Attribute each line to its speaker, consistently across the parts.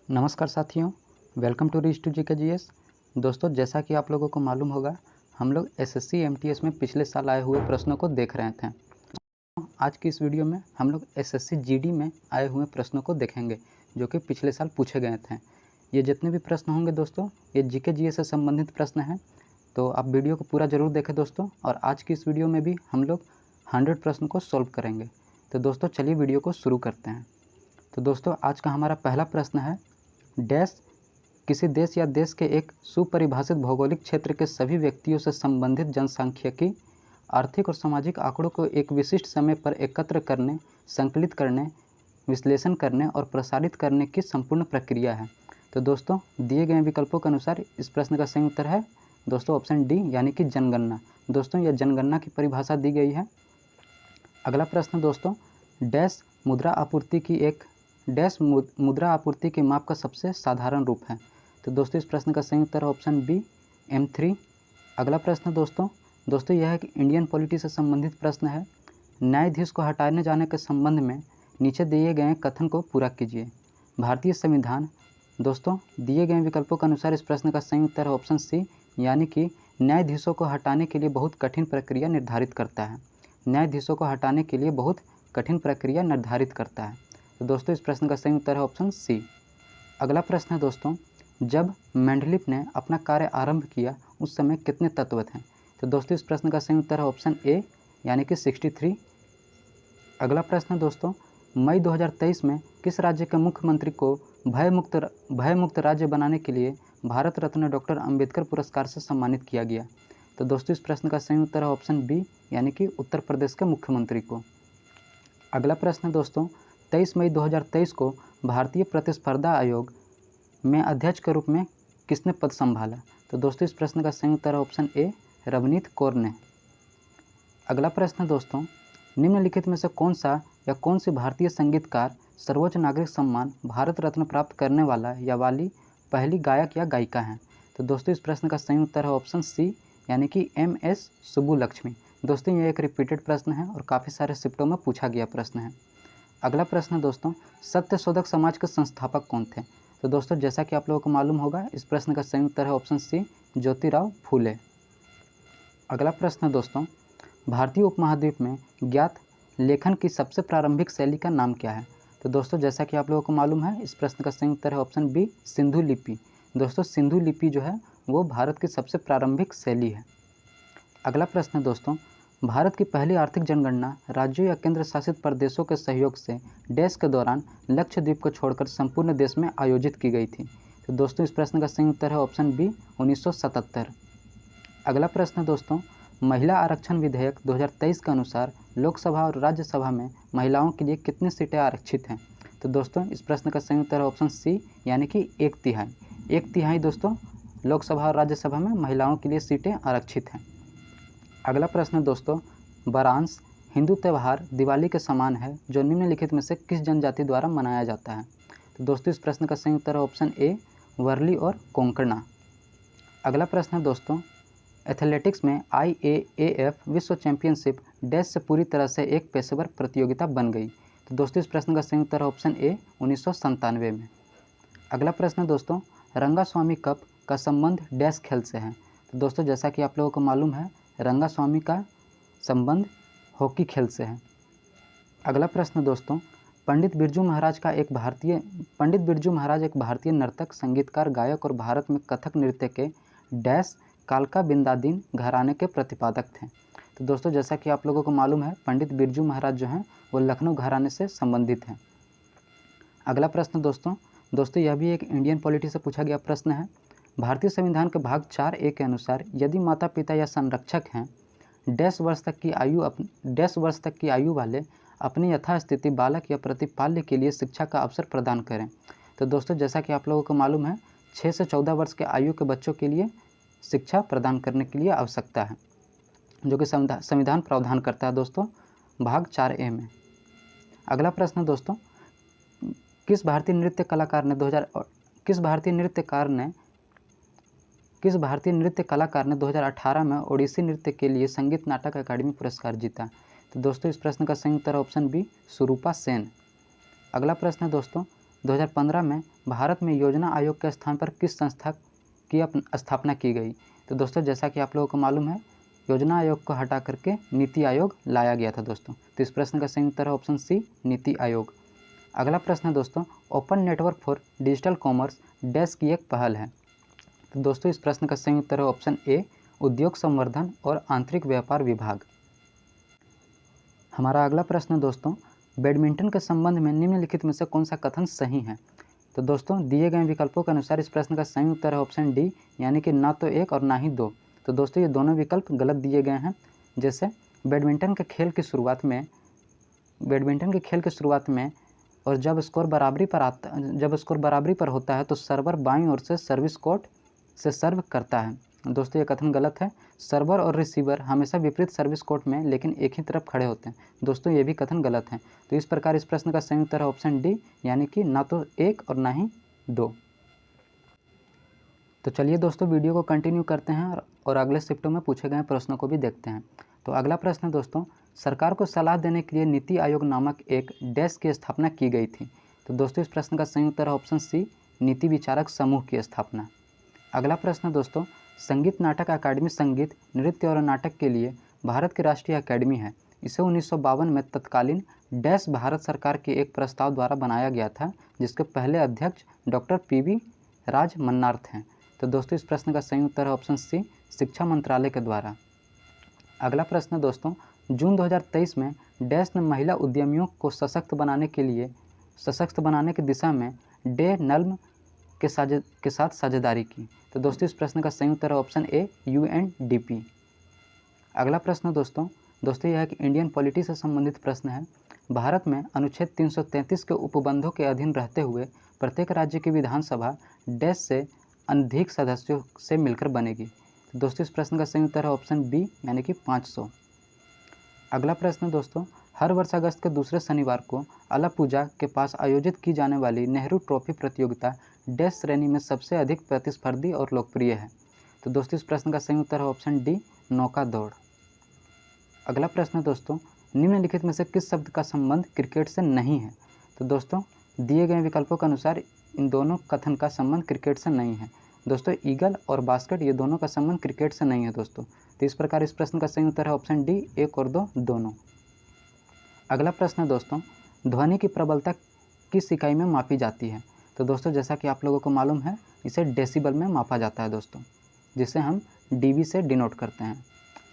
Speaker 1: नमस्कार साथियों, welcome to reach to GK GS. दोस्तों, जैसा कि आप लोगों को मालूम होगा, हम लोग एसएससी एमटीएस में पिछले साल आए हुए प्रश्नों को देख रहे थे। आज की इस वीडियो में हम लोग एसएससी जीडी में आए हुए प्रश्नों को देखेंगे, जो कि पिछले साल पूछे गए थे। ये जितने भी प्रश्न होंगे दोस्तों, ये जीके जीएस से संबंधित प्रश्न हैं, तो आप वीडियो को पूरा ज़रूर देखें दोस्तों। और आज की इस वीडियो में भी हम लोग 100 प्रश्न को सॉल्व करेंगे। तो दोस्तों चलिए वीडियो को शुरू करते हैं। तो दोस्तों, आज का हमारा पहला प्रश्न है, डैश किसी देश या देश के एक सुपरिभाषित भौगोलिक क्षेत्र के सभी व्यक्तियों से संबंधित जनसांख्यिकी, आर्थिक और सामाजिक आंकड़ों को एक विशिष्ट समय पर एकत्र करने, संकलित करने, विश्लेषण करने और प्रसारित करने की संपूर्ण प्रक्रिया है। तो दोस्तों, दिए गए विकल्पों के अनुसार इस प्रश्न का सही उत्तर है दोस्तों ऑप्शन डी, यानी कि जनगणना। दोस्तों, यह जनगणना की परिभाषा दी गई है। अगला प्रश्न दोस्तों, डैश मुद्रा आपूर्ति के माप का सबसे साधारण रूप है। तो दोस्तों, इस प्रश्न का सही उत्तर है ऑप्शन बी, M3। अगला प्रश्न दोस्तों यह है कि इंडियन पॉलिटी से संबंधित प्रश्न है। न्यायाधीश को हटाने जाने के संबंध में नीचे दिए गए कथन को पूरा कीजिए। भारतीय संविधान। दोस्तों, दिए गए विकल्पों के अनुसार इस प्रश्न का सही उत्तर है ऑप्शन सी, यानी कि न्यायाधीशों को हटाने के लिए बहुत कठिन प्रक्रिया निर्धारित करता है। न्यायाधीशों को हटाने के लिए बहुत कठिन प्रक्रिया निर्धारित करता है। तो दोस्तों, इस प्रश्न का सही उत्तर है ऑप्शन सी। अगला प्रश्न है दोस्तों, जब मेंडलीफ ने अपना कार्य आरंभ किया उस समय कितने तत्व थे। तो दोस्तों, इस प्रश्न का सही उत्तर है ऑप्शन ए, यानी कि 63। अगला प्रश्न है दोस्तों, मई 2023 में किस राज्य के मुख्यमंत्री को भयमुक्त राज्य बनाने के लिए भारत रत्न डॉक्टर अंबेडकर पुरस्कार से सम्मानित किया गया। तो दोस्तों, इस प्रश्न का सही उत्तर है ऑप्शन बी, यानी कि उत्तर प्रदेश के मुख्यमंत्री को। अगला प्रश्न है दोस्तों, 23 मई 2023 को भारतीय प्रतिस्पर्धा आयोग में अध्यक्ष के रूप में किसने पद संभाला। तो दोस्तों, इस प्रश्न का सही उत्तर है ऑप्शन ए, रवनीत कौर ने। अगला प्रश्न दोस्तों, निम्नलिखित में से कौन सी भारतीय संगीतकार सर्वोच्च नागरिक सम्मान भारत रत्न प्राप्त करने वाला या वाली पहली गायक या गायिका हैं। तो दोस्तों, इस प्रश्न का सही उत्तर है ऑप्शन सी, यानी कि MS सुब्बुलक्ष्मी। दोस्तों, ये एक रिपीटेड प्रश्न है और काफ़ी सारे शिफ्टों में पूछा गया प्रश्न है। अगला प्रश्न दोस्तों, सत्यशोधक समाज के संस्थापक कौन थे। तो दोस्तों, जैसा कि आप लोगों को मालूम होगा, इस प्रश्न का सही उत्तर है ऑप्शन सी, ज्योतिराव फूले। अगला प्रश्न दोस्तों, भारतीय उपमहाद्वीप में ज्ञात लेखन की सबसे प्रारंभिक शैली का नाम क्या है। तो दोस्तों, जैसा कि आप लोगों को मालूम है, इस प्रश्न का सही उत्तर है ऑप्शन बी, सिंधु लिपि। दोस्तों, सिंधु लिपि जो है वो भारत की सबसे प्रारंभिक शैली है। अगला प्रश्न दोस्तों, भारत की पहली आर्थिक जनगणना राज्यों या केंद्र शासित प्रदेशों के सहयोग से डैश के दौरान लक्षद्वीप को छोड़कर संपूर्ण देश में आयोजित की गई थी। तो दोस्तों, इस प्रश्न का सही उत्तर है ऑप्शन बी, 1977। अगला प्रश्न दोस्तों, महिला आरक्षण विधेयक 2023 के अनुसार लोकसभा और राज्यसभा में महिलाओं के लिए कितनी सीटें आरक्षित हैं। तो दोस्तों, इस प्रश्न का सही उत्तर है ऑप्शन सी, यानी कि 1/3। 1/3 दोस्तों लोकसभा और राज्यसभा में महिलाओं के लिए सीटें आरक्षित हैं। अगला प्रश्न दोस्तों, वारांश हिंदू त्यौहार दिवाली के समान है जो निम्नलिखित में से किस जनजाति द्वारा मनाया जाता है। तो दोस्तों, इस प्रश्न का सही उत्तर है ऑप्शन ए, वर्ली और कोंकणा। अगला प्रश्न दोस्तों, एथलेटिक्स में IAAF विश्व चैंपियनशिप डैश से पूरी तरह से एक पेशेवर प्रतियोगिता बन गई। तो दोस्तों, इस प्रश्न का सही उत्तर है ऑप्शन ए, 1997 में। अगला प्रश्न दोस्तों, रंगास्वामी कप का संबंध डैश खेल से है। तो दोस्तों, जैसा कि आप लोगों को मालूम है, रंगास्वामी का संबंध हॉकी खेल से है। अगला प्रश्न दोस्तों, पंडित बिरजू महाराज एक भारतीय नर्तक, संगीतकार, गायक और भारत में कथक नृत्य के डैश कालका बिंदादीन घराने के प्रतिपादक थे। तो दोस्तों, जैसा कि आप लोगों को मालूम है, पंडित बिरजू महाराज जो हैं वो लखनऊ घराने से संबंधित हैं। अगला प्रश्न दोस्तों यह भी एक इंडियन पॉलिटी से पूछा गया प्रश्न है। भारतीय संविधान के भाग 4A के अनुसार यदि माता पिता या संरक्षक हैं डैश वर्ष तक की आयु वाले अपनी यथास्थिति बालक या प्रतिपाल्य के लिए शिक्षा का अवसर प्रदान करें। तो दोस्तों, जैसा कि आप लोगों को मालूम है, 6 से 14 वर्ष के आयु के बच्चों के लिए शिक्षा प्रदान करने के लिए आवश्यकता है, जो कि संविधान प्रावधान करता है दोस्तों भाग 4A में। अगला प्रश्न दोस्तों, किस भारतीय नृत्य कलाकार ने 2018 में ओडिसी नृत्य के लिए संगीत नाटक अकादमी पुरस्कार जीता। तो दोस्तों, इस प्रश्न का सही उत्तर ऑप्शन बी, सुरूपा सेन। अगला प्रश्न दोस्तों, 2015 में भारत में योजना आयोग के स्थान पर किस संस्था की स्थापना की गई? तो दोस्तों जैसा कि आप लोगों को मालूम है, योजना आयोग को हटा करके नीति आयोग लाया गया था दोस्तों। तो इस प्रश्न का सही उत्तर है ऑप्शन सी, नीति आयोग। अगला प्रश्न है दोस्तों, open network for digital commerce dash की एक पहल है। तो दोस्तों इस प्रश्न का सही उत्तर है ऑप्शन ए, उद्योग संवर्धन और आंतरिक व्यापार विभाग। हमारा अगला प्रश्न दोस्तों, बैडमिंटन के संबंध में निम्नलिखित में से कौन सा कथन सही है? तो दोस्तों दिए गए विकल्पों के अनुसार इस प्रश्न का सही उत्तर है ऑप्शन डी, यानी कि ना तो एक और ना ही दो। तो दोस्तों ये दोनों विकल्प गलत दिए गए हैं। जैसे बैडमिंटन के खेल की शुरुआत में और जब स्कोर बराबरी पर होता है तो सर्वर बाईं ओर से सर्विस कोर्ट से सर्व करता है। दोस्तों ये कथन गलत है। सर्वर और रिसीवर हमेशा विपरीत सर्विस कोर्ट में लेकिन एक ही तरफ खड़े होते हैं। दोस्तों ये भी कथन गलत है। तो इस प्रकार इस प्रश्न का सही उत्तर है ऑप्शन डी, यानी कि ना तो एक और ना ही दो। तो चलिए दोस्तों वीडियो को कंटिन्यू करते हैं और अगले शिफ्टों में पूछे गए प्रश्नों को भी देखते हैं। तो अगला प्रश्न दोस्तों, सरकार को सलाह देने के लिए नीति आयोग नामक एक डैश की स्थापना की गई थी। तो दोस्तों इस प्रश्न का सही उत्तर है ऑप्शन सी, नीति विचारक समूह की स्थापना। अगला प्रश्न दोस्तों, संगीत नाटक अकादमी संगीत, नृत्य और नाटक के लिए भारत की राष्ट्रीय अकादमी है। इसे 1952 में तत्कालीन डैश भारत सरकार के एक प्रस्ताव द्वारा बनाया गया था, जिसके पहले अध्यक्ष डॉक्टर पी.वी. राज मन्नार थे। तो दोस्तों इस प्रश्न का सही उत्तर है ऑप्शन सी, शिक्षा मंत्रालय के द्वारा। अगला प्रश्न दोस्तों, जून 2023 में डैश ने महिला उद्यमियों को सशक्त बनाने की दिशा में डे नल्म के साथ साझेदारी की। तो दोस्तों इस प्रश्न का सही उत्तर है ऑप्शन ए, UNDP। अगला प्रश्न दोस्तों यह है कि इंडियन पॉलिटी से संबंधित प्रश्न है। भारत में अनुच्छेद 333 के उपबंधों के अधीन रहते हुए प्रत्येक राज्य की विधानसभा डैश से अधिक सदस्यों से मिलकर बनेगी। तो दोस्तों इस प्रश्न का सही उत्तर है ऑप्शन बी, यानी कि 500। अगला प्रश्न दोस्तों, हर वर्ष अगस्त के दूसरे शनिवार को अलापुजा के पास आयोजित की जाने वाली नेहरू ट्रॉफी प्रतियोगिता डैश श्रेणी में सबसे अधिक प्रतिस्पर्धी और लोकप्रिय है। तो दोस्तों इस प्रश्न का सही उत्तर है ऑप्शन डी, नौका दौड़। अगला प्रश्न दोस्तों, निम्नलिखित में से किस शब्द का संबंध क्रिकेट से नहीं है? तो दोस्तों दिए गए विकल्पों के अनुसार इन दोनों कथन का संबंध क्रिकेट से नहीं है। दोस्तों ईगल और बास्केट ये दोनों का संबंध क्रिकेट से नहीं है दोस्तों। तो इस प्रकार इस प्रश्न का सही उत्तर है ऑप्शन डी, 1 और 2 दोनों। अगला प्रश्न दोस्तों, ध्वनि की प्रबलता किस इकाई में मापी जाती है? तो दोस्तों जैसा कि आप लोगों को मालूम है, इसे डेसिबल में मापा जाता है दोस्तों, जिसे हम डीबी से डिनोट करते हैं।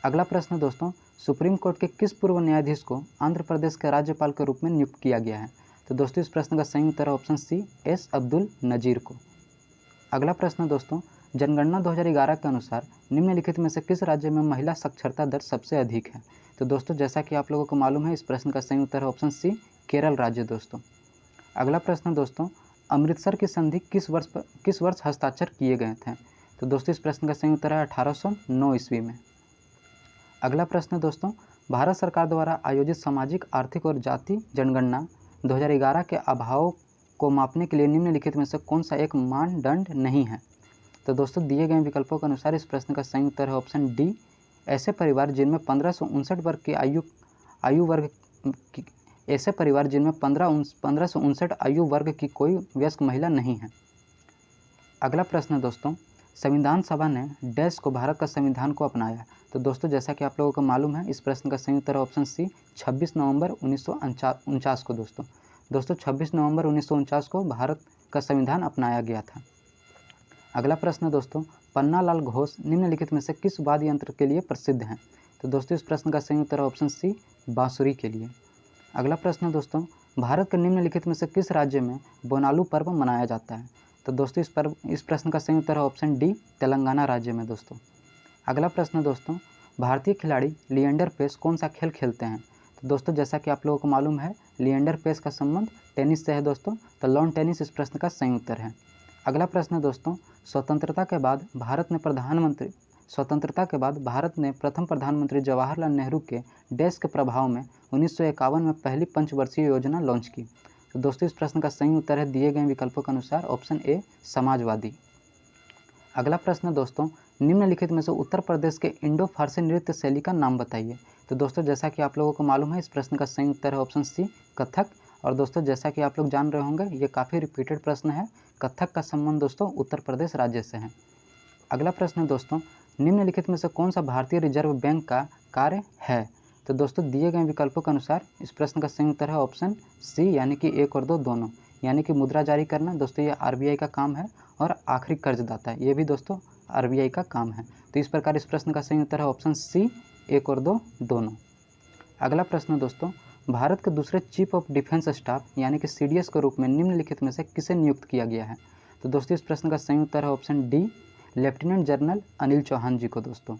Speaker 1: अगला प्रश्न दोस्तों, सुप्रीम कोर्ट के किस पूर्व न्यायाधीश को आंध्र प्रदेश के राज्यपाल के रूप में नियुक्त किया गया है? तो दोस्तों इस प्रश्न का सही उत्तर है option C, S Abdul Nazeer को। अगला प्रश्न दोस्तों, जनगणना 2011 के अनुसार निम्नलिखित में से किस राज्य में महिला साक्षरता दर सबसे अधिक है? तो दोस्तों जैसा कि आप लोगों को मालूम है, इस प्रश्न का सही उत्तर है ऑप्शन सी, केरल राज्य दोस्तों। अगला प्रश्न दोस्तों, अमृतसर की संधि किस वर्ष हस्ताक्षर किए गए थे? तो दोस्तों इस प्रश्न का सही उत्तर है 1809 ईस्वी में। अगला प्रश्न दोस्तों, भारत सरकार द्वारा आयोजित सामाजिक, आर्थिक और जाति जनगणना 2011 के अभाव को मापने के लिए निम्नलिखित में से कौन सा एक मानदंड नहीं है? तो दोस्तों दिए गए विकल्पों के अनुसार इस प्रश्न का सही उत्तर है ऑप्शन डी, ऐसे परिवार जिनमें 1559 वर्ग की आयु वर्ग की कोई वयस्क महिला नहीं है। अगला प्रश्न दोस्तों, संविधान सभा ने डैश को भारत का संविधान को अपनाया। तो दोस्तों जैसा कि आप लोगों को मालूम है, इस प्रश्न का सही उत्तर है ऑप्शन सी, 26 नवंबर 1949 को दोस्तों 26 नवंबर 1949 को भारत का संविधान अपनाया गया था। अगला प्रश्न दोस्तों, पन्नालाल घोष निम्नलिखित में से किस वाद्य यंत्र के लिए प्रसिद्ध हैं? तो दोस्तों इस प्रश्न का सही उत्तर है ऑप्शन सी, बांसुरी के लिए। अगला प्रश्न दोस्तों, भारत के निम्नलिखित में से किस राज्य में बोनालू पर्व मनाया जाता है? तो दोस्तों इस प्रश्न का सही उत्तर है ऑप्शन डी, तेलंगाना राज्य में दोस्तों। अगला प्रश्न दोस्तों, भारतीय खिलाड़ी लिएंडर पेस कौन सा खेल खेलते हैं? तो दोस्तों जैसा कि आप लोगों को मालूम है, लिएंडर पेस का संबंध टेनिस से है दोस्तों, तो लॉन टेनिस इस प्रश्न का सही उत्तर है। अगला प्रश्न दोस्तों, स्वतंत्रता के बाद भारत ने प्रथम प्रधानमंत्री जवाहरलाल नेहरू के डैश के प्रभाव में 1951 में पहली पंचवर्षीय योजना लॉन्च की। तो दोस्तों इस प्रश्न का सही उत्तर है दिए गए विकल्पों के अनुसार ऑप्शन ए, समाजवादी। अगला प्रश्न दोस्तों, निम्नलिखित में से उत्तर प्रदेश के इंडो फारसी नृत्य शैली का नाम बताइए। तो दोस्तों जैसा कि आप लोगों को मालूम है, इस प्रश्न का सही उत्तर है ऑप्शन सी, कथक। और दोस्तों जैसा कि आप लोग जान रहे होंगे ये काफ़ी रिपीटेड प्रश्न है। कथक का संबंध दोस्तों उत्तर प्रदेश राज्य से है। अगला प्रश्न है दोस्तों, निम्नलिखित में से कौन सा भारतीय रिजर्व बैंक का कार्य है? तो दोस्तों दिए गए विकल्पों के अनुसार इस प्रश्न का सही उत्तर है ऑप्शन सी, यानी कि 1 और 2 दोनों। यानी कि मुद्रा जारी करना दोस्तों ये आरबीआई का काम है, और आखिरी कर्जदाता ये भी दोस्तों आरबीआई का काम है। तो इस प्रकार इस प्रश्न का सही उत्तर है ऑप्शन सी, 1 और 2 दोनों। अगला प्रश्न दोस्तों, भारत के दूसरे चीफ ऑफ डिफेंस स्टाफ यानी कि सीडीएस के रूप में निम्नलिखित में से किसे नियुक्त किया गया है? तो दोस्तों इस प्रश्न का सही उत्तर है option D, lieutenant general Anil Chauhan ji को दोस्तों।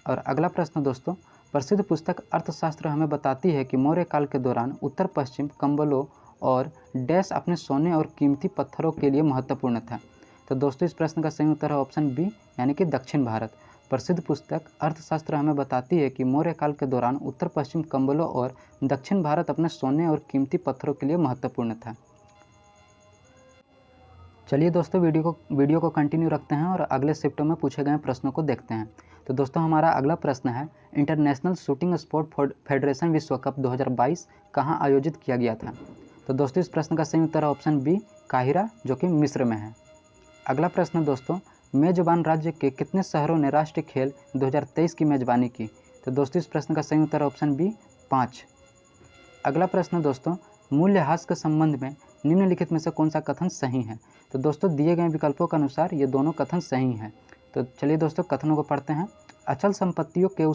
Speaker 1: और अगला प्रश्न दोस्तों, प्रसिद्ध पुस्तक अर्थशास्त्र हमें बताती है कि मौर्य काल के दौरान उत्तर पश्चिम कंबलों और डैश अपने सोने और कीमती पत्थरों के लिए महत्वपूर्ण था। तो दोस्तों इस प्रश्न का सही उत्तर है ऑप्शन बी, यानी कि दक्षिण भारत। प्रसिद्ध पुस्तक अर्थशास्त्र हमें बताती है कि मौर्य काल के दौरान उत्तर पश्चिम कंबलों और दक्षिण भारत अपने सोने और कीमती पत्थरों के लिए महत्वपूर्ण था। चलिए दोस्तों वीडियो को कंटिन्यू रखते हैं और अगले शिफ्टों में पूछे गए प्रश्नों को देखते हैं। तो दोस्तों हमारा अगला प्रश्न है, इंटरनेशनल शूटिंग स्पोर्ट फेडरेशन विश्व कप 2022 कहाँ आयोजित किया गया था? तो दोस्तों इस प्रश्न का सही उत्तर है ऑप्शन बी, काहिरा, जो कि मिस्र में है। अगला प्रश्न दोस्तों, मेजबान राज्य के कितने शहरों ने राष्ट्रीय खेल 2023 की मेजबानी की? तो दोस्तों इस प्रश्न का सही उत्तर है ऑप्शन बी, 5। अगला प्रश्न दोस्तों, मूल्यह्रास के संबंध में निम्नलिखित में से कौन सा कथन सही है? तो दोस्तों दिए गए विकल्पों के अनुसार ये दोनों कथन सही हैं। तो चलिए दोस्तों कथनों को पढ़ते हैं। अचल संपत्तियों के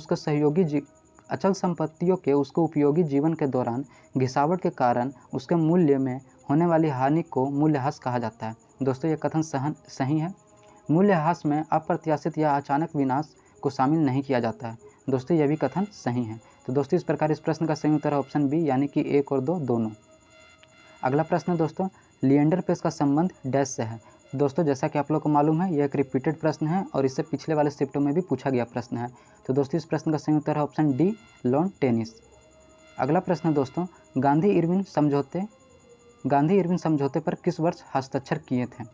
Speaker 1: उसके उपयोगी जीवन के दौरान घिसावट के कारण उसके मूल्य में होने वाली हानि को मूल्यह्रास कहा जाता है। दोस्तों ये कथन सही है। मूल्यह्रास में अप्रत्याशित या अचानक विनाश को शामिल नहीं किया जाता है। दोस्तों यह भी कथन सही है। तो दोस्तों इस प्रकार इस प्रश्न का सही उत्तर है ऑप्शन बी, यानी कि 1 और 2 दोनों। अगला प्रश्न दोस्तों, लिएंडर पेस का संबंध डैश से है? दोस्तों जैसा कि आप लोग को मालूम है यह एक रिपीटेड प्रश्न है और इससे पिछले वाले शिफ्टों में भी पूछा गया प्रश्न है। तो दोस्तों इस प्रश्न का सही उत्तर है ऑप्शन डी, लॉन टेनिस। अगला प्रश्न दोस्तों, गांधी इरविन समझौते पर किस वर्ष हस्ताक्षर किए थे?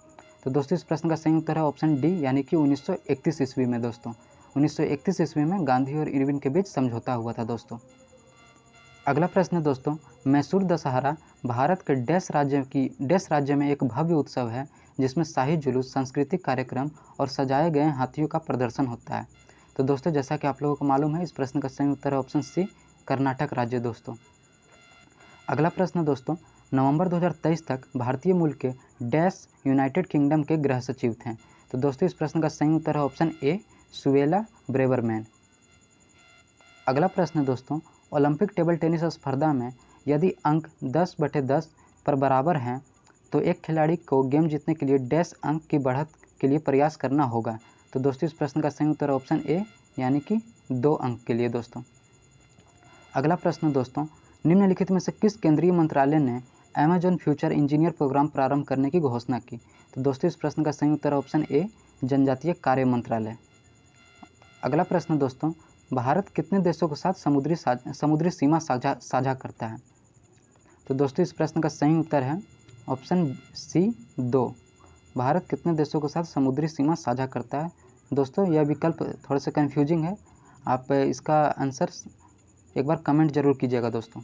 Speaker 1: तो दोस्तों इस प्रश्न का सही उत्तर है ऑप्शन डी, यानी कि 1931 ईस्वी में दोस्तों। 1931 ईस्वी में गांधी और इरविन के बीच समझौता हुआ था दोस्तों। अगला प्रश्न दोस्तों, मैसूर दशहरा भारत के डैश राज्य में एक भव्य उत्सव है जिसमें शाही जुलूस, सांस्कृतिक कार्यक्रम और सजाए गए हाथियों का प्रदर्शन होता है। तो दोस्तों जैसा कि आप लोगों को मालूम है इस प्रश्न का सही उत्तर है ऑप्शन सी, कर्नाटक राज्य दोस्तों। अगला प्रश्न दोस्तों, नवंबर 2023 तक भारतीय मूल के डैश यूनाइटेड किंगडम के गृह सचिव थे? तो दोस्तों इस प्रश्न का सही उत्तर है ऑप्शन ए, सुएला ब्रेवरमैन। अगला प्रश्न दोस्तों, ओलंपिक टेबल टेनिस स्पर्धा में यदि अंक 10/10 पर बराबर हैं तो एक खिलाड़ी को गेम जीतने के लिए डैश अंक की बढ़त के लिए प्रयास करना होगा? तो दोस्तों इस प्रश्न का सही उत्तर है ऑप्शन ए, यानी कि 2 अंक के लिए दोस्तों। अगला प्रश्न दोस्तों, निम्नलिखित में से किस केंद्रीय मंत्रालय ने अमेजन फ्यूचर इंजीनियर प्रोग्राम प्रारंभ करने की घोषणा की? तो दोस्तों इस प्रश्न का सही उत्तर है ऑप्शन ए, जनजातीय कार्य मंत्रालय। अगला प्रश्न दोस्तों, भारत कितने देशों के साथ समुद्री सीमा साझा करता है? तो दोस्तों इस प्रश्न का सही उत्तर है ऑप्शन सी, 2। भारत कितने देशों के साथ समुद्री सीमा साझा करता है? दोस्तों यह विकल्प थोड़ा सा कन्फ्यूजिंग है, आप इसका आंसर एक बार कमेंट जरूर कीजिएगा दोस्तों।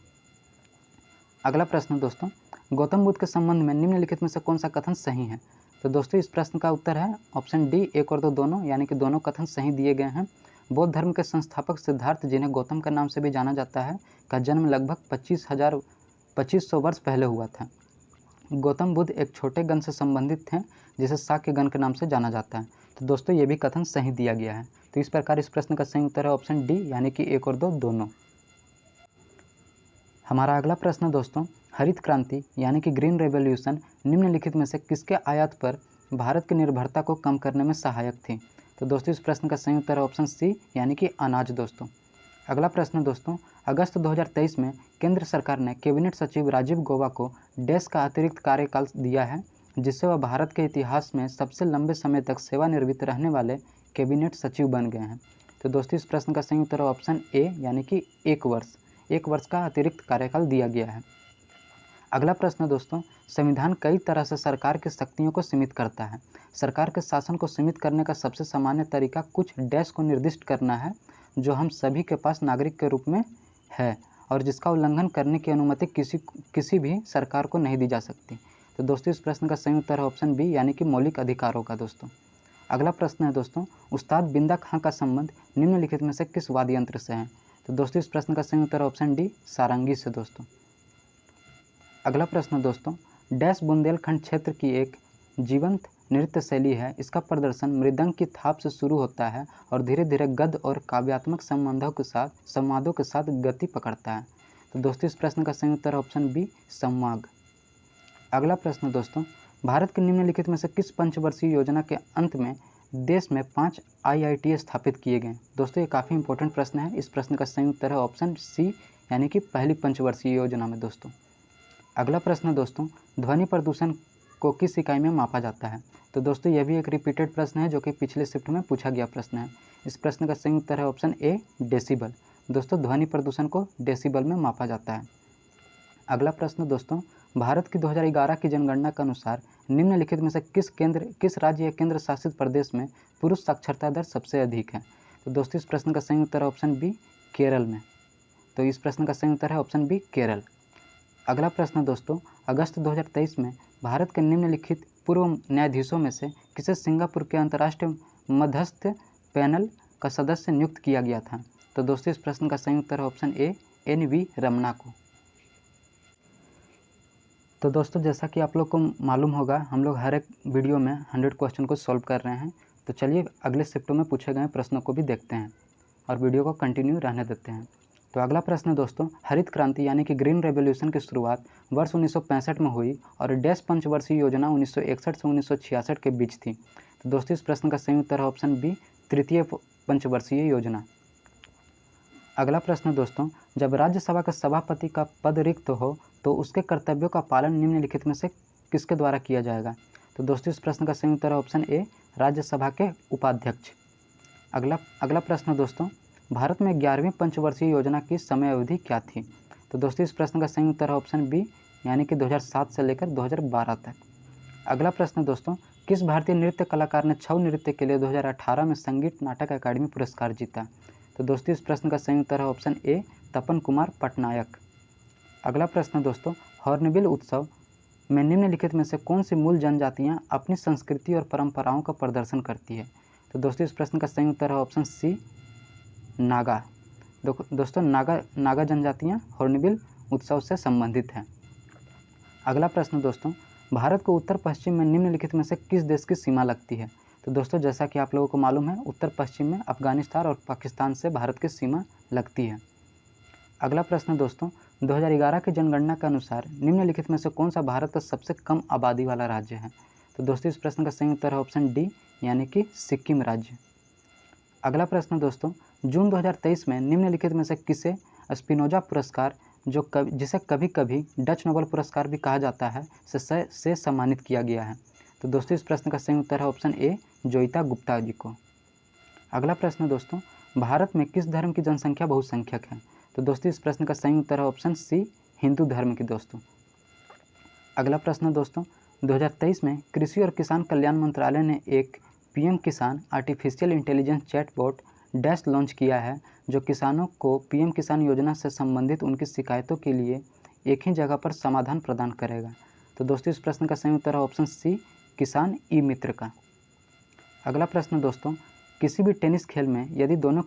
Speaker 1: अगला प्रश्न दोस्तों, गौतम बुद्ध के संबंध में निम्नलिखित में से कौन सा कथन सही है? तो दोस्तों इस प्रश्न का उत्तर है ऑप्शन डी, 1 और 2 दोनों, यानी कि दोनों कथन सही दिए गए हैं। बौद्ध धर्म के संस्थापक सिद्धार्थ, जिन्हें गौतम के नाम से भी जाना जाता है, का जन्म लगभग 2500 वर्ष पहले हुआ था। गौतम बुद्ध एक छोटे गण से संबंधित थे जिसे शाक्य गण के नाम से जाना जाता है। तो दोस्तों ये भी कथन सही दिया गया है। तो इस प्रकार इस प्रश्न का सही उत्तर है ऑप्शन डी, यानी कि 1 और 2 दोनों। हमारा अगला प्रश्न दोस्तों, हरित क्रांति यानी कि ग्रीन रेवोल्यूशन निम्नलिखित में से किसके आयात पर भारत की निर्भरता को कम करने में सहायक थी? तो दोस्तों इस प्रश्न का सही उत्तर है ऑप्शन सी, यानी कि अनाज दोस्तों। अगला प्रश्न दोस्तों, अगस्त 2023 में केंद्र सरकार ने कैबिनेट सचिव राजीव गौबा को डैश का अतिरिक्त कार्यकाल दिया है जिससे वह भारत के इतिहास में सबसे लंबे समय तक सेवानिवृत्त रहने वाले कैबिनेट सचिव बन गए हैं? तो दोस्तों इस प्रश्न का सही उत्तर है ऑप्शन ए, यानी कि 1 वर्ष का अतिरिक्त कार्यकाल दिया गया है। अगला प्रश्न दोस्तों, संविधान कई तरह से सरकार की शक्तियों को सीमित करता है। सरकार के शासन को सीमित करने का सबसे सामान्य तरीका कुछ डैश को निर्दिष्ट करना है जो हम सभी के पास नागरिक के रूप में है और जिसका उल्लंघन करने की अनुमति किसी भी सरकार को नहीं दी जा सकती। तो दोस्तों इस प्रश्न का सही उत्तर है ऑप्शन बी यानी कि मौलिक अधिकारों का। दोस्तों अगला प्रश्न है दोस्तों, उस्ताद बिंदा खां का संबंध निम्नलिखित में से किस वाद्य यंत्र से है? तो दोस्तों इस प्रश्न का सही उत्तर है ऑप्शन डी सारंगी से। दोस्तों अगला प्रश्न दोस्तों, डैश बुंदेलखंड क्षेत्र की एक जीवंत नृत्य शैली है, इसका प्रदर्शन मृदंग की थाप से शुरू होता है और धीरे धीरे गद्य और काव्यात्मक संवादों के साथ गति पकड़ता है। तो दोस्तों इस प्रश्न का सही उत्तर है ऑप्शन बी संवाग। अगला प्रश्न दोस्तों, भारत के निम्नलिखित में से किस पंचवर्षीय योजना के अंत में देश में 5 IIT स्थापित किए गए? दोस्तों ये काफ़ी इंपॉर्टेंट प्रश्न है। इस प्रश्न का सही उत्तर है ऑप्शन सी यानी कि पहली पंचवर्षीय योजना में। दोस्तों अगला प्रश्न दोस्तों, ध्वनि प्रदूषण को किस इकाई में मापा जाता है? तो दोस्तों यह भी एक रिपीटेड प्रश्न है जो कि पिछले शिफ्ट में पूछा गया प्रश्न है। इस प्रश्न का सही उत्तर है ऑप्शन ए डेसिबल। दोस्तों ध्वनि प्रदूषण को डेसिबल में मापा जाता है। अगला प्रश्न दोस्तों, भारत की 2011 की जनगणना के अनुसार निम्नलिखित में से किस राज्य या केंद्र शासित प्रदेश में पुरुष साक्षरता दर सबसे अधिक है? तो दोस्तों इस प्रश्न का सही उत्तर है ऑप्शन बी केरल में। तो इस प्रश्न का सही उत्तर है ऑप्शन बी केरल। अगला प्रश्न दोस्तों, अगस्त 2023 में भारत के निम्नलिखित पूर्व न्यायाधीशों में से किसे सिंगापुर के अंतर्राष्ट्रीय मध्यस्थ पैनल का सदस्य नियुक्त किया गया था? तो दोस्तों इस प्रश्न का सही उत्तर है ऑप्शन ए NV रमना को। तो दोस्तों जैसा कि आप लोग को मालूम होगा, हम लोग हर एक वीडियो में 100 क्वेश्चन को सॉल्व कर रहे हैं। तो चलिए अगले शिफ्टों में पूछे गए प्रश्नों को भी देखते हैं और वीडियो को कंटिन्यू रहने देते हैं। तो अगला प्रश्न दोस्तों, हरित क्रांति यानी कि ग्रीन रेवोल्यूशन की शुरुआत वर्ष 1965 में हुई और डैश पंचवर्षीय योजना 1961 से 1966 के बीच थी। तो दोस्तों इस प्रश्न का सही उत्तर है ऑप्शन बी तृतीय पंचवर्षीय योजना। अगला प्रश्न दोस्तों, जब राज्यसभा के सभापति का पद रिक्त हो तो उसके कर्तव्यों का पालन निम्नलिखित में से किसके द्वारा किया जाएगा? तो दोस्तों इस प्रश्न का सही उत्तर है ऑप्शन ए राज्यसभा के उपाध्यक्ष। अगला प्रश्न दोस्तों, भारत में 11वीं पंचवर्षीय योजना की समय अवधि क्या थी? तो दोस्तों इस प्रश्न का सही उत्तर है ऑप्शन बी यानी कि 2007 से लेकर 2012 तक। अगला प्रश्न दोस्तों, किस भारतीय नृत्य कलाकार ने छऊ नृत्य के लिए 2018 में संगीत नाटक अकादमी पुरस्कार जीता? तो दोस्तों इस प्रश्न का सही उत्तर है ऑप्शन ए तपन कुमार पटनायक। अगला प्रश्न दोस्तों, हॉर्नबिल उत्सव में निम्नलिखित में से कौन सी मूल जनजातियां अपनी संस्कृति और परंपराओं का प्रदर्शन करती है? तो दोस्तों इस प्रश्न का सही उत्तर है ऑप्शन सी नागा। दोस्तों नागा जनजातियां हॉर्नबिल उत्सव से संबंधित हैं। अगला प्रश्न दोस्तों, भारत को उत्तर पश्चिम में निम्नलिखित में से किस देश की सीमा लगती है? तो दोस्तों जैसा कि आप लोगों को मालूम है, उत्तर पश्चिम में अफगानिस्तान और पाकिस्तान से भारत की सीमा लगती है। अगला प्रश्न दोस्तों, 2011 की जनगणना के अनुसार निम्नलिखित में से कौन सा भारत का सबसे कम आबादी वाला राज्य है? तो दोस्तों इस प्रश्न का सही उत्तर है ऑप्शन डी यानी कि सिक्किम राज्य। अगला प्रश्न दोस्तों, जून 2023 में निम्नलिखित में से किसे स्पिनोजा पुरस्कार, जिसे कभी कभी डच नोबेल पुरस्कार भी कहा जाता है, से सम्मानित किया गया है? तो दोस्तों इस प्रश्न का सही उत्तर है ऑप्शन ए जोइता गुप्ता जी को। अगला प्रश्न दोस्तों, भारत में किस धर्म की जनसंख्या बहुसंख्यक है? तो दोस्तों इस प्रश्न का सही उत्तर है ऑप्शन सी हिंदू धर्म की। दोस्तों अगला प्रश्न दोस्तों, 2023 में कृषि और किसान कल्याण मंत्रालय ने एक PM किसान artificial intelligence chatbot dash launch किया है, जो किसानों को PM किसान योजना से संबंधित उनकी शिकायतों के लिए एक ही जगह पर समाधान प्रदान करेगा। तो दोस्तों इस प्रश्न का सही उत्तर है ऑप्शन सी किसान ई मित्र का। अगला प्रश्न दोस्तों, किसी भी टेनिस खेल में यदि दोनों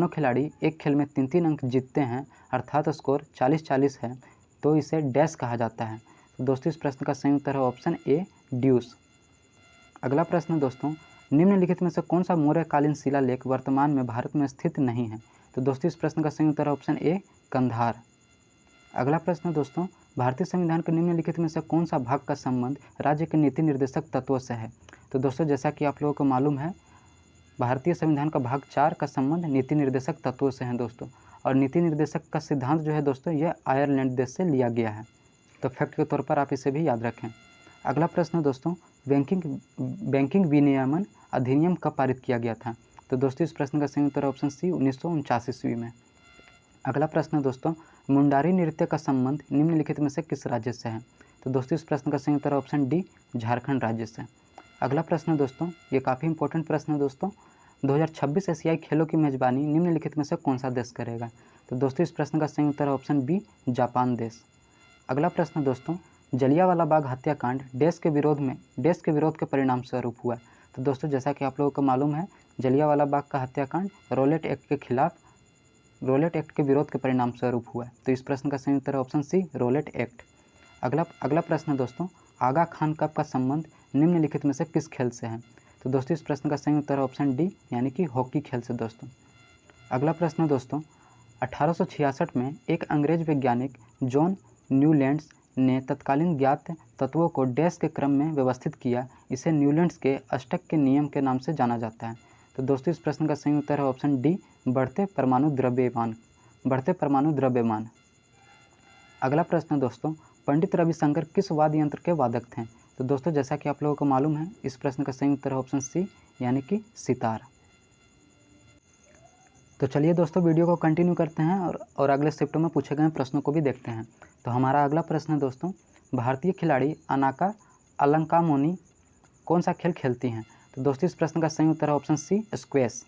Speaker 1: खिलाड़ी एक खेल में 3-3 अंक जीतते हैं, अर्थात स्कोर 40-40 है, तो इसे डैश कहा जाता है। तो दोस्तों इस प्रश्न का सही उत्तर है ऑप्शन ए ड्यूस। अगला प्रश्न दोस्तों, निम्नलिखित में से कौन सा मौर्यकालीन शिलालेख वर्तमान में भारत में स्थित नहीं है? तो दोस्तों इस प्रश्न का सही उत्तर है ऑप्शन ए कंधार। अगला प्रश्न दोस्तों, भारतीय संविधान के निम्नलिखित में से कौन सा भाग का संबंध राज्य के नीति निर्देशक तत्वों से है? तो दोस्तों जैसा कि आप लोगों को मालूम है, भारतीय संविधान का भाग 4 का संबंध नीति निर्देशक तत्वों से है दोस्तों। और नीति निर्देशक का सिद्धांत जो है दोस्तों, यह आयरलैंड देश से लिया गया है। तो फैक्ट के तौर पर आप इसे भी याद रखें। अगला प्रश्न दोस्तों, बैंकिंग विनियमन अधिनियम कब पारित किया गया था? तो दोस्तों इस प्रश्न का सही उत्तर ऑप्शन सी 1949 ईस्वी में। अगला प्रश्न दोस्तों, मुंडारी नृत्य का संबंध निम्नलिखित में से किस राज्य से है? तो दोस्तों इस प्रश्न का सही उत्तर ऑप्शन डी झारखंड राज्य से। अगला प्रश्न दोस्तों, ये काफ़ी इंपॉर्टेंट प्रश्न है दोस्तों, 2026 एशियाई खेलों की मेजबानी निम्नलिखित में से कौन सा देश करेगा? तो दोस्तों इस प्रश्न का सही उत्तर है ऑप्शन बी, जापान देश। अगला प्रश्न दोस्तों, जलियांवाला बाग हत्याकांड देश के विरोध के परिणाम स्वरूप हुआ। तो दोस्तों जैसा कि आप लोगों को मालूम है, जलियांवाला बाग का हत्याकांड रॉलेट एक्ट के विरोध के परिणाम स्वरूप हुआ। तो इस प्रश्न का सही उत्तर है ऑप्शन सी, रॉलेट एक्ट। अगला प्रश्न दोस्तों, आगा खान कप का संबंध निम्नलिखित में से किस खेल से है। तो दोस्तों इस प्रश्न का सही उत्तर है ऑप्शन डी, यानी कि हॉकी खेल से दोस्तों। अगला प्रश्न दोस्तों, 1866 में एक अंग्रेज वैज्ञानिक जॉन न्यूलैंड्स ने तत्कालीन ज्ञात तत्वों को डैश के क्रम में व्यवस्थित किया। इसे न्यूलैंड्स के अष्टक के नियम के नाम से जाना जाता है। तो दोस्तों इस प्रश्न का सही उत्तर है ऑप्शन डी, बढ़ते परमाणु द्रव्यमान। अगला प्रश्न दोस्तों, पंडित रविशंकर किस वाद्य यंत्र के वादक थे। तो दोस्तों जैसा कि आप लोगों को मालूम है, इस प्रश्न का सही उत्तर है ऑप्शन सी, यानी कि सितार। तो चलिए दोस्तों वीडियो को कंटिन्यू करते हैं और अगले शिफ्ट में पूछे गए प्रश्नों को भी देखते हैं। तो हमारा अगला प्रश्न है दोस्तों, भारतीय खिलाड़ी अनाका अलंकामोनी कौन सा खेल खेलती हैं। तो दोस्तों इस प्रश्न का सही उत्तर है ऑप्शन सी, स्क्वैश।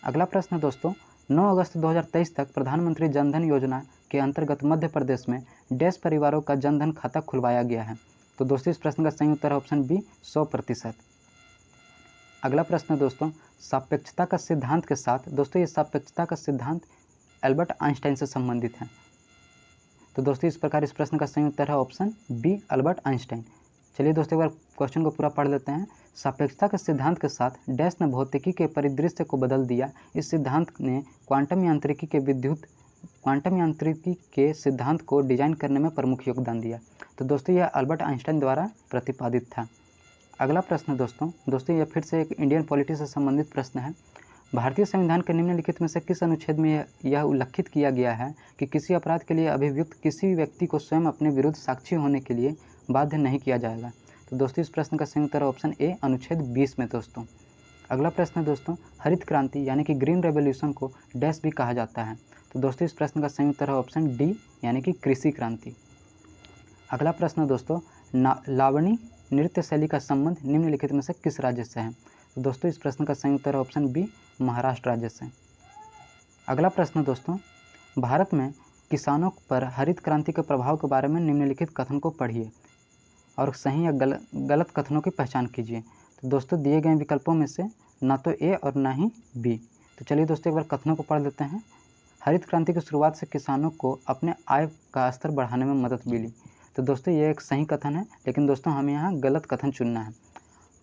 Speaker 1: अगला प्रश्न दोस्तों, 9 अगस्त 2023 तक प्रधानमंत्री जनधन योजना के अंतर्गत मध्य प्रदेश में डैश परिवारों का जनधन खाता खुलवाया गया है। तो दोस्तों इस प्रश्न का सही उत्तर है ऑप्शन बी, 100%। अगला प्रश्न दोस्तों, सापेक्षता का सिद्धांत के साथ, दोस्तों ये सापेक्षता का सिद्धांत एल्बर्ट आइंस्टाइन से संबंधित है। तो दोस्तों इस प्रकार इस प्रश्न का सही उत्तर है ऑप्शन बी, अल्बर्ट आइंस्टाइन। चलिए दोस्तों एक बार क्वेश्चन को पूरा पढ़ लेते हैं। सापेक्षता के सिद्धांत के साथ डैश ने भौतिकी के परिदृश्य को बदल दिया। इस सिद्धांत ने क्वांटम यांत्रिकी के सिद्धांत को डिजाइन करने में प्रमुख योगदान दिया। तो दोस्तों यह अल्बर्ट आइंस्टाइन द्वारा प्रतिपादित था। अगला प्रश्न दोस्तों यह फिर से एक इंडियन पॉलिटी से संबंधित प्रश्न है। भारतीय संविधान के निम्नलिखित में से किस अनुच्छेद में यह उल्लिखित किया गया है कि किसी अपराध के लिए अभियुक्त किसी भी व्यक्ति को स्वयं अपने विरुद्ध साक्षी होने के लिए बाध्य नहीं किया जाएगा। तो दोस्तों इस प्रश्न का सही उत्तर है ऑप्शन ए, अनुच्छेद 20 में दोस्तों। अगला प्रश्न दोस्तों, हरित क्रांति यानी कि ग्रीन रेवोल्यूशन को डैश भी कहा जाता है। तो दोस्तों इस प्रश्न का सही उत्तर है ऑप्शन डी, यानी कि कृषि क्रांति। अगला प्रश्न दोस्तों, लावणी नृत्य शैली का संबंध निम्नलिखित में से किस राज्य से है। तो दोस्तों इस प्रश्न का सही उत्तर है ऑप्शन बी, महाराष्ट्र राज्य से। अगला प्रश्न दोस्तों, भारत में किसानों पर हरित क्रांति के प्रभाव के बारे में निम्नलिखित कथन को पढ़िए और सही या गलत कथनों की पहचान कीजिए। तो दोस्तों दिए गए विकल्पों में से ना तो ए और ना ही बी। तो चलिए दोस्तों एक बार कथनों को पढ़ लेते हैं। हरित क्रांति की शुरुआत से किसानों को अपने आय का स्तर बढ़ाने में मदद मिली। तो दोस्तों ये एक सही कथन है, लेकिन दोस्तों हमें यहाँ गलत कथन चुनना है।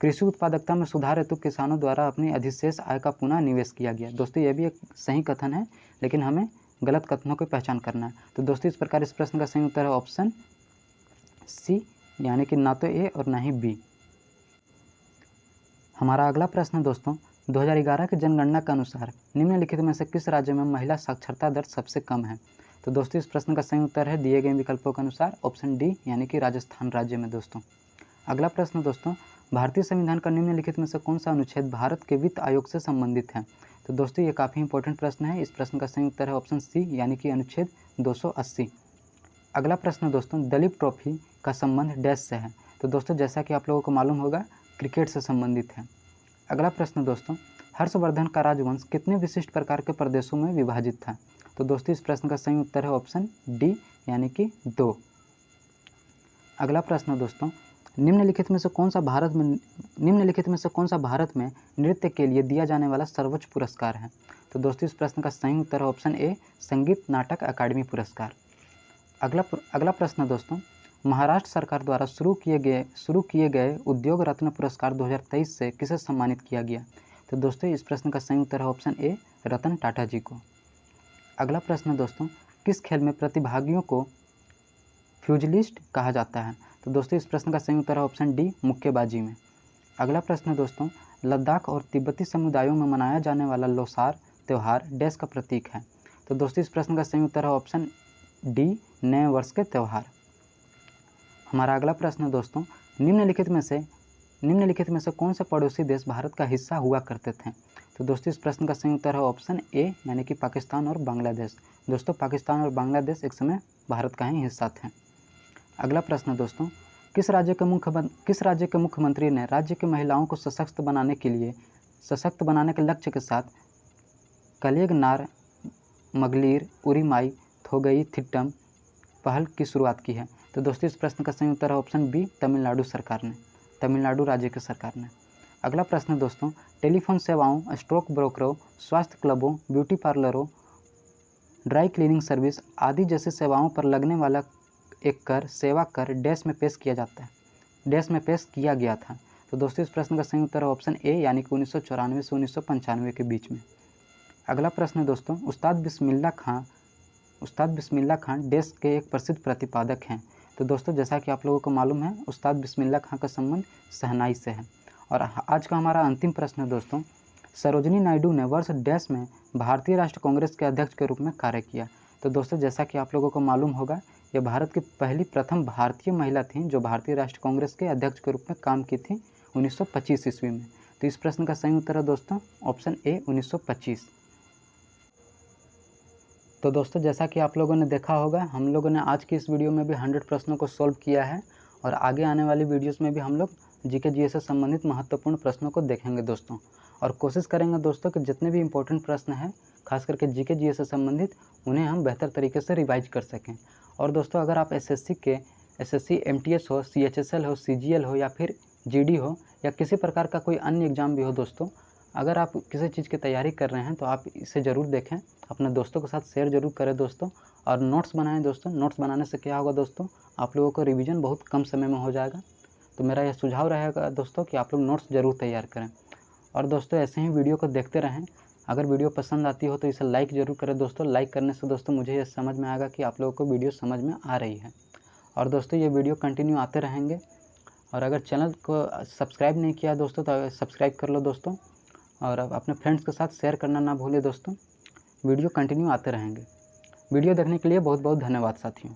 Speaker 1: कृषि उत्पादकता में सुधार हेतु किसानों द्वारा अपनी अधिशेष आय का पुनः निवेश किया गया। दोस्तों ये भी एक सही कथन है, लेकिन हमें गलत कथनों की पहचान करना है। तो दोस्तों इस प्रकार इस प्रश्न का सही उत्तर है ऑप्शन सी, यानी कि ना तो ए और ना ही बी। हमारा अगला प्रश्न दोस्तों, 2011 की जनगणना के अनुसार निम्नलिखित में से किस राज्य में महिला साक्षरता दर सबसे कम है। तो दोस्तों इस प्रश्न का सही उत्तर है दिए गए विकल्पों के अनुसार ऑप्शन डी, यानी कि राजस्थान राज्य में दोस्तों। अगला प्रश्न दोस्तों, भारतीय संविधान का निम्नलिखित में से कौन सा अनुच्छेद भारत के वित्त आयोग से संबंधित है। तो दोस्तों ये काफ़ी इंपॉर्टेंट प्रश्न है। इस प्रश्न का सही उत्तर है ऑप्शन सी, यानी कि अनुच्छेद 280। अगला प्रश्न दोस्तों, दलीप ट्रॉफी का संबंध डैश से है। तो दोस्तों जैसा कि आप लोगों को मालूम होगा, क्रिकेट से संबंधित है। अगला प्रश्न दोस्तों, हर्षवर्धन का राजवंश कितने विशिष्ट प्रकार के प्रदेशों में विभाजित था। तो दोस्तों इस प्रश्न का सही उत्तर है ऑप्शन डी, यानी कि 2। अगला प्रश्न दोस्तों, निम्नलिखित में से कौन सा भारत में नृत्य के लिए दिया जाने वाला सर्वोच्च पुरस्कार है। तो दोस्तों इस प्रश्न का सही उत्तर है ऑप्शन ए, संगीत नाटक अकादमी पुरस्कार। अगला प्रश्न दोस्तों, महाराष्ट्र सरकार द्वारा शुरू किए गए उद्योग रत्न पुरस्कार 2023 से किसे सम्मानित किया गया। तो दोस्तों इस प्रश्न का सही उत्तर है ऑप्शन ए, रतन टाटा जी को। अगला प्रश्न दोस्तों, किस खेल में प्रतिभागियों को फ्यूजलिस्ट कहा जाता है। तो दोस्तों इस प्रश्न का सही उत्तर है ऑप्शन डी, मुक्केबाजी में। अगला प्रश्न दोस्तों, लद्दाख और तिब्बती समुदायों में मनाया जाने वाला लोसार त्यौहार डैश का प्रतीक है। तो दोस्तों इस प्रश्न का सही उत्तर है ऑप्शन डी, नए वर्ष के त्यौहार। हमारा अगला प्रश्न दोस्तों, निम्नलिखित में से कौन से पड़ोसी देश भारत का हिस्सा हुआ करते थे। तो दोस्तों इस प्रश्न का सही उत्तर है ऑप्शन ए, यानी कि पाकिस्तान और बांग्लादेश। दोस्तों पाकिस्तान और बांग्लादेश एक समय भारत का ही हिस्सा थे। अगला प्रश्न दोस्तों, किस राज्य के मुख्यमंत्री ने राज्य की महिलाओं को सशक्त बनाने के लक्ष्य के साथ कलेगनार मगलीर, उरीमाई, थोगई, थिट्टम पहल की शुरुआत की है? तो दोस्तों इस प्रश्न का सही उत्तर है ऑप्शन बी, तमिलनाडु सरकार ने, तमिलनाडु राज्य की सरकार ने। अगला प्रश्न दोस्तों, टेलीफोन सेवाओं, स्टॉक ब्रोकरों, स्वास्थ्य क्लबों, ब्यूटी पार्लरों, ड्राई क्लीनिंग सर्विस आदि जैसी सेवाओं पर लगने वाला एक कर, सेवा कर डैश में पेश किया जाता है, डैश में पेश किया गया था? तो दोस्तों इस प्रश्न का सही उत्तर है ऑप्शन ए, यानी कि 1994 से 1995 के बीच में। अगला प्रश्न है दोस्तों, उस्ताद बिस्मिल्लाह खान डैश के एक प्रसिद्ध प्रतिपादक हैं? तो दोस्तों जैसा कि आप लोगों को मालूम है, उस्ताद बिस्मिल्लाह खान का संबंध शहनाई से है। और आज का हमारा अंतिम प्रश्न है दोस्तों, सरोजिनी नायडू ने वर्ष डैश में भारतीय राष्ट्रीय कांग्रेस के अध्यक्ष के रूप में कार्य किया? तो दोस्तों जैसा कि आप लोगों को मालूम होगा, ये भारत की प्रथम भारतीय महिला थी जो भारतीय राष्ट्रीय कांग्रेस के अध्यक्ष के रूप में काम की थी 1925 ईस्वी में। तो इस प्रश्न का सही उत्तर है दोस्तों ऑप्शन ए, 1925। तो दोस्तों जैसा कि आप लोगों ने देखा होगा, हम लोगों ने आज की इस वीडियो में भी 100 प्रश्नों को सॉल्व किया है और आगे आने वाली वीडियोस में भी हम लोग जीके जीएस से संबंधित महत्वपूर्ण प्रश्नों को देखेंगे दोस्तों। और कोशिश करेंगे दोस्तों कि जितने भी इम्पोर्टेंट प्रश्न हैं, खास करके जीके जीएस से संबंधित, उन्हें हम बेहतर तरीके से रिवाइज कर सकें। और दोस्तों अगर आप एसएससी एमटीएस हो, सीएचएसएल हो, सीजीएल हो या फिर जीडी हो या किसी प्रकार का कोई अन्य एग्ज़ाम भी हो दोस्तों, अगर आप किसी चीज़ की तैयारी कर रहे हैं तो आप इसे ज़रूर देखें, अपने दोस्तों के साथ शेयर ज़रूर करें दोस्तों, और नोट्स बनाएं दोस्तों। नोट्स बनाने से क्या होगा दोस्तों, आप लोगों को रिवीजन बहुत कम समय में हो जाएगा। तो मेरा यह सुझाव रहेगा दोस्तों कि आप लोग नोट्स ज़रूर तैयार करें। और दोस्तों ऐसे ही वीडियो को देखते रहें। अगर वीडियो पसंद आती हो तो इसे लाइक ज़रूर करें दोस्तों। लाइक करने से दोस्तों मुझे यह समझ में आएगा कि आप लोगों को वीडियो समझ में आ रही है। और दोस्तों ये वीडियो कंटिन्यू आते रहेंगे। और अगर चैनल को सब्सक्राइब नहीं किया दोस्तों तो सब्सक्राइब कर लो दोस्तों, और अपने फ्रेंड्स के साथ शेयर करना ना भूलें दोस्तों। वीडियो कंटिन्यू आते रहेंगे। वीडियो देखने के लिए बहुत बहुत धन्यवाद साथियों।